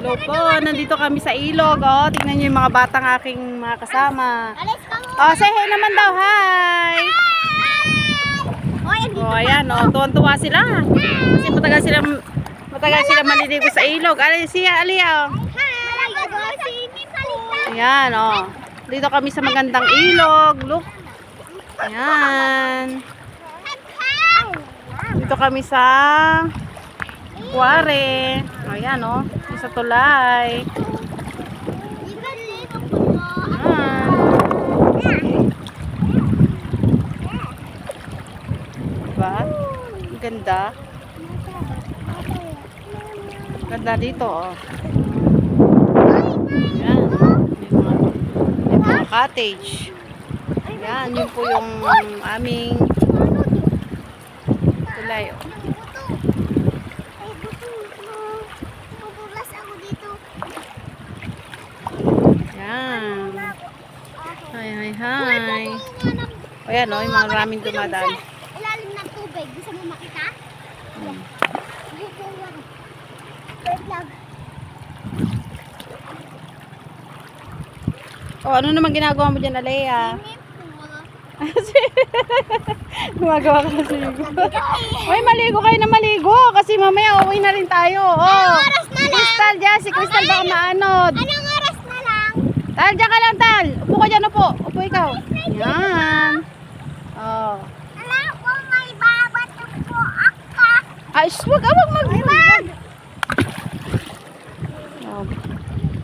Hello po, nandito kami sa ilog. Oh, tingnan niyo yung mga batang aking mga kasama. Oh, say hi naman daw. Hi! Oh, ayan. Oh, tuwan-tuwa sila. Kasi matagal sila maliligo sa ilog. Alia, oh. Ayan, oh. Dito kami sa magandang ilog. Look. Ayan. Dito kami sa Kuware. Ayan, oh. Sa tulay. Ayan. Diba? Ang ganda. Ganda dito, oh. Ayan. May mga cottage. Ayan, yun po yung aming tulay, oh. Ayan. Hi. Ayan, oh, yung mga maraming dumadaan. Ilalim ng tubig. Gusto mo makita? Oh, ano naman ginagawa mo dyan, Alea? Gumagawa ka kasi ligo. Uy, maligo kayo na maligo. Kasi mamaya uwi na rin tayo. Oh. Anong oras na lang? Crystal dyan. Si Crystal baka maanod. Anong oras na lang? Tal, dyan ka lang, Tal. Upo ka dyan, upo. Upo ikaw. Yan. Oh. Alam ko may babato po ako. Ay, wag mag. Oh.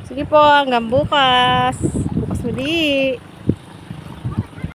Sige po, hanggang bukas. Bukas muli.